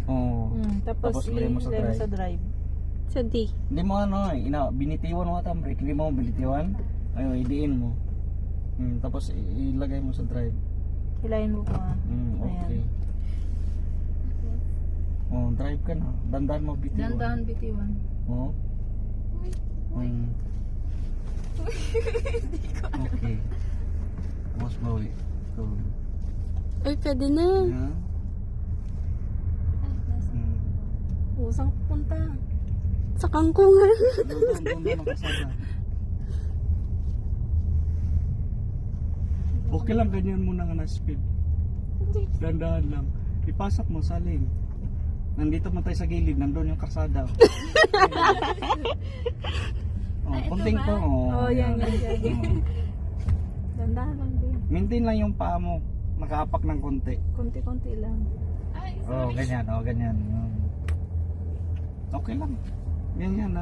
Oo. Tapos lagay mo sa drive. sa drive. Sa D. Hindi mo binitiwan mo ata ang brake. Hindi mo binitiwan. Ayun, idiin mo. Tapos ilagay mo sa drive. Hilahin mo pa. Okay. Oh, drive ka na. Dandan mo bitiwan. Dandahan bitiwan. Oh. Okay. Mas bawi. Go. Ay, pwede na. Yeah. Saan pupunta? Sa kangkungan. Doon nakasada. Okay lang, ganyan muna nga na speed. Dandahan lang. Ipasak mo sa lane. Nandito mo tayo sa gilid, nandun yung kasada. Kunting po. Yan. Dandahan lang din. Maintain lang yung paa mo. Nakaapak ng konti. Konti-konti lang. Ganyan. Okay lang. Ganyan.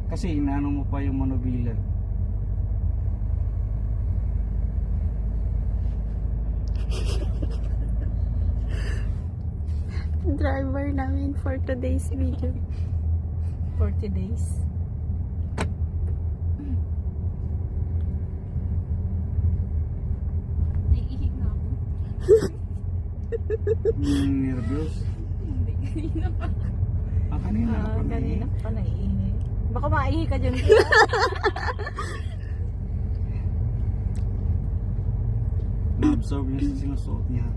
Kasi inaano mo pa yung manubila. Driver namin for today's video. 40 days. Naiihig na ako. Nervous? Hindi, kanina pa. Kanina ka pa Kanina pa naiihig. Baka maihi ka dyan. Na-absorb niya sa sinusuot niya.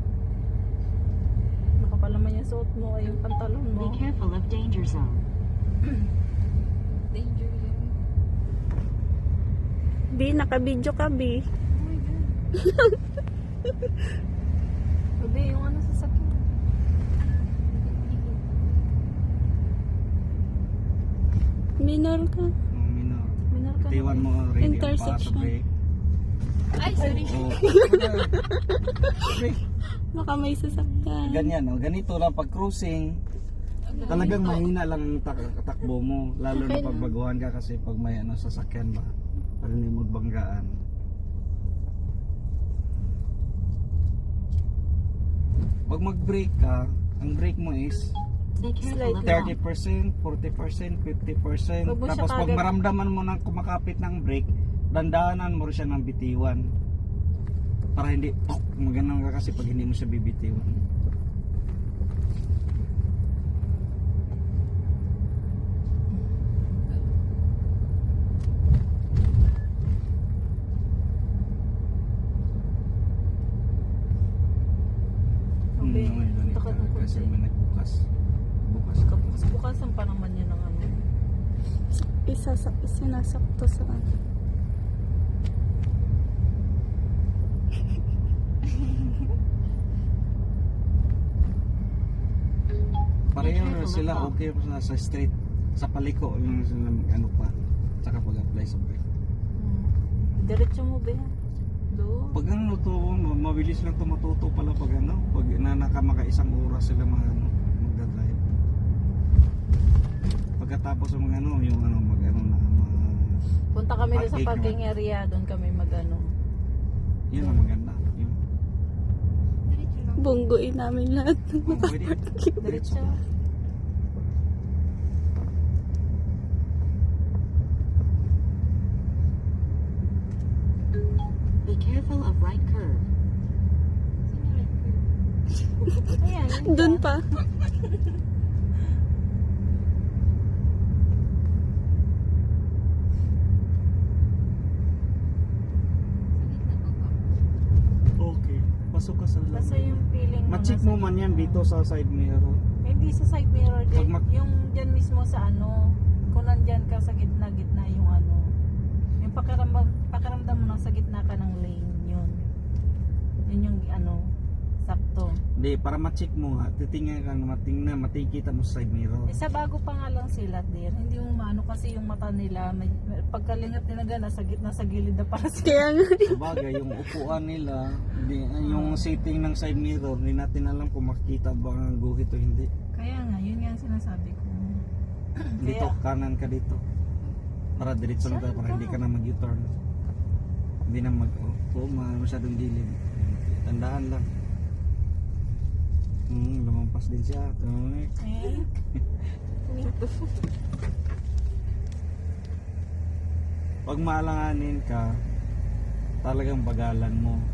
Baka pala man yung suot mo ay yung pantalon mo. Be careful of danger zone. Danger yun. B, naka-video ka, B. Oh my God. Sabi, yung ano sa sakyan. Minor ka. Minor. Minor ka. Tiwan mo already ang paa sa Intersection. brake. Ay, sorry. Okay. Baka may sasakyan. Ganyan, ganito lang pag cruising. Talagang mahina lang ang takbo mo. Lalo na pag baguhan ka kasi pag may sasakyan ba. Pag hindi mo banggaan. Pag mag-brake ka, ang brake mo is Be careful of 30%, 40%, 50%. Wag mo siya Tapos pag kagad- maramdaman mo nang kumakapit ng brake, dandahanan mo rin siya ng bitiwan. Para hindi, maganon ka kasi pag hindi mo siya bibitiwan. Okay. Punta ka ng Kasi konti. may nagbukas. Bukas ka. Bukasan pa naman yan ng ano. Sinasakto sa ano. Pareho sila okay pa sa straight. Sa paliko yung ano pa. Tsaka pag-apply sa brake. Diretso mo ba yan? Doon. Pag ano to, mabilis lang to matuto pala pag ano. Pag nakamaka isang oras sila magdadrive. Pagkatapos ng mga ano, yung ano, mag-ano na Punta kami doon sa Parking parking area. Doon kami mag-ano. yun ang maganda. Yun. Bungguin namin lahat. Pwede. Diretso. Be careful of right curve. Ayan. yun Doon dyan. pa. Okay. Pasok ka sa Basta yung feeling mo. Ma-check nasa mo man yan gitna. dito sa side mirror. Hindi sa side mirror din. Pag Yung dyan mismo sa ano. Kung nandyan ka sa gitna yung ano. Yung pakiramdam mo sa gitna ka ng lane. Yun. Yun yung ano. Sakto. Hindi, para ma-check mo nga, titingnan ka na matikita mo sa side mirror. Sa bago pa nga lang sila din. Hindi mo maano kasi yung mata nila. Pagkalingat nila gana sa gitna sa gilid na para sa Kaya nga. Sabagay, yung upuan nila, yung setting ng side mirror, hindi natin alam kung makikita ba ang guhit o hindi. Kaya nga, yun nga ang sinasabi ko. Dito, kanan ka dito. Para diretso lang tayo, para hindi ka na mag-U-turn. Hindi na masyadong gilid. Tandaan lang. Lumampas din siya. Tuloy. Eh, Pag maalanganin ka, talagang bagalan mo.